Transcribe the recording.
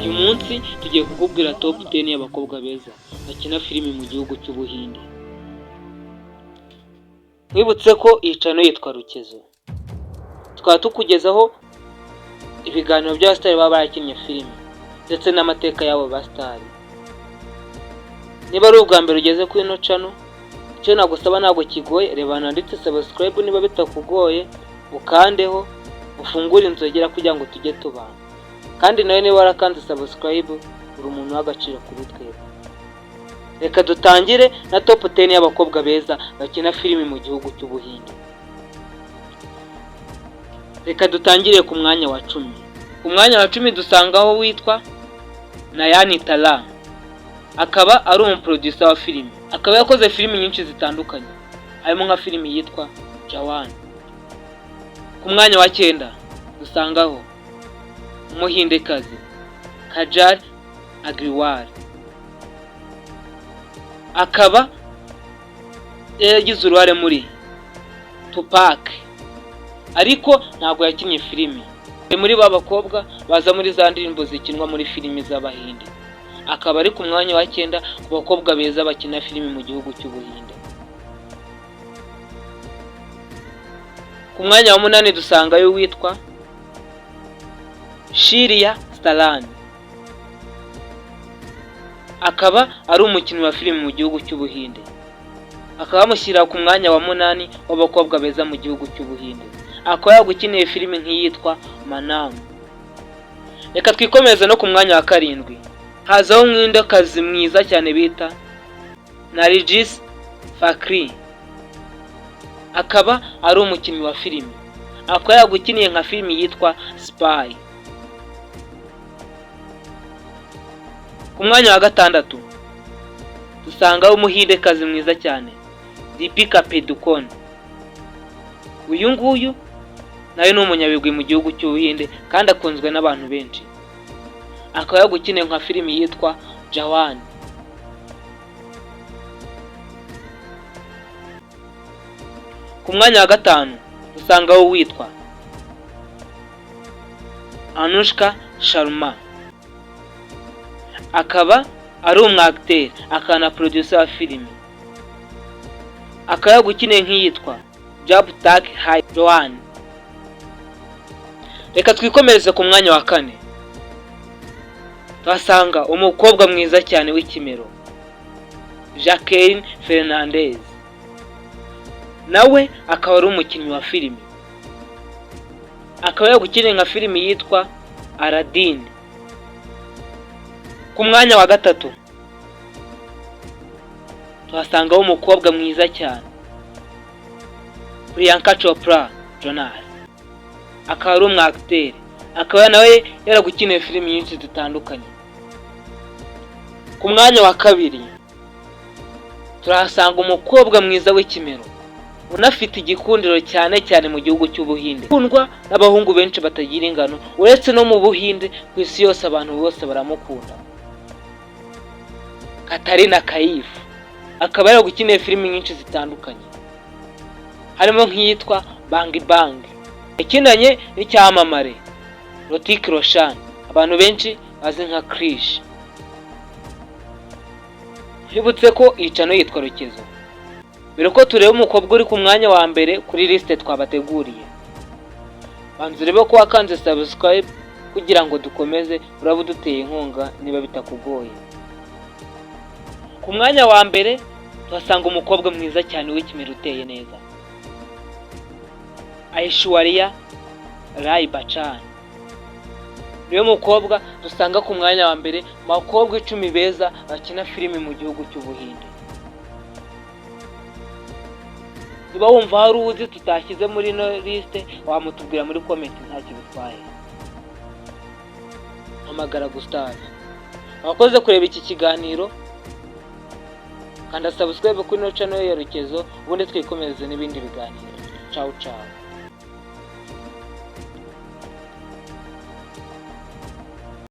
Uyu munsi tugiye kukubwira top 10 y'abakobwa beza bakina filimi mu gihugu cy'Ubuhinde. Mwibutse ko iyi channel yitwa Rukezo. Tukaba tukugezaho ibiganiro by'abasitari baba barakinnye filimi ndetse n'amateka y'abo basitari. Niba ari ubwa mbere ugeze kuri ino channel, icyo nagusaba ntabwo kigoye, reba nanditse subscribe niba bitakugoye, ukandeho ufungure inzogera kugira ngo tujye tubana. Kandi nawe niba warakanze subscribe uri umuntu w'agaciro kuri twebwe. Reka dutangire na top 10 y'abakobwa beza bakina filimi mu gihugu cy'Ubuhinde. Reka dutangire ku mwanya wa 10. Ku mwanya wa 10 dusangaho witwa Nayani Tala. Akaba ari umuproducer wa filimi. Akaba yakoze filimi nyinshi zitandukanye, harimo nka filimi yitwa Jawan. Ku mwanya wa 9 dusangaho Umuhindekazi Kajal Agrawal. Akaba yagize uruhare muri Tupac, ariko ntabwo yakinnye filimi. Muri ba bakobwa baza muri za ndirimbo zikinwa muri filimi z'Abahinde. Akaba ari ku mwanya wa 9 ku bakobwa beza bakina filimi mu gihugu cy'Ubuhinde. Ku mwanya wa 8 dusangayo witwa Shriya Staran. Akaba ari umukinnyi wa filimi mu gihugu cy'Ubuhinde. Akaba amushyira ku mwanya wa 8 w'abakobwa beza mu gihugu cy'Ubuhinde. Akaba yagukiniye filimi nk'iyitwa Manam. Reka twikomeze no ku mwanya wa 7. Hazaho umwindakazi mwiza cyane bita Nargis Fakhri. Akaba ari umukinnyi wa filimi. Akaba yagukiniye nka filimi yitwa Spy. Ku mwanya wa 6 dusangaho umuhindekazi mwiza cyane Deepika Padukone. Uyu nguyu nawe ni umunyabigwi mu gihugu cy'Ubuhinde kandi akunzwe n'abantu benshi. Akaba yagukiniye nka filimi yitwa Jawan. Ku mwanya wa 5 dusangaho witwa Anushka Sharma. Akaba ari umwacteur akana producer wa filimi. Akaba yagukiniye nk'iyitwa Jab Tak Hai Jawan. Reka twikomereze ku mwanya wa 4. Twasanga umukobwa mwiza cyane w'ikimero Jacqueline Fernandez. Nawe akaba ari umukinnyi wa filimi. Akaba yagukiniye nka filimi yitwa Aladdin. Ku mwanya wa 3 twasangaho umukobwa mwiza cyane Priyanka Chopra Jonas. Akaba ari umwacteur. Akaba nawe yaragukiniye filimi nyinshi zitandukanye. Ku mwanya wa 2 turahasanga umukobwa mwiza w'ikimero unafite igikundiro cyane mu gihugu cy'Ubuhinde. Ukundwa n'abahungu benshi batagira ingano, uretse no mu Buhinde, ku isi yose abantu bose baramukunda. Katarina Kaif. Akaba yaragukiniye filimi nyinshi zitandukanye, harimo nk'iyitwa Bang Bang. Yakinanye n'icyamamare Hrithik Roshan, abantu benshi bazi nka Krish. Twibutse ko iyi channel yitwa Rukezo. Mbere ko tureba umukobwa uri ku mwanya wa mbere kuri liste twabateguriye, banze urebe ko wakanze subscribe kugira ngo dukomeze uraba uduteye inkunga niba bitakugoye. Ku mwanya wa mbere tuhasanga umukobwa mwiza cyane w'ikimero uteye neza Aishwarya Rai Bachchan. Niwe mukobwa dusanga ku mwanya wa mbere mu bakobwa 10 beza bakina filimi mu gihugu cy'Ubuhinde. Niba wumva hari uzi tutashyize muri no liste, wamutubwira muri comment ntacyo bitwaye. Hamagara Gustave. Wakoze kureba iki kiganiro, kanda subscribe kuri no channel ya Rukezo, ubundi twikomeze n'ibindi biganiro. Ciao ciao.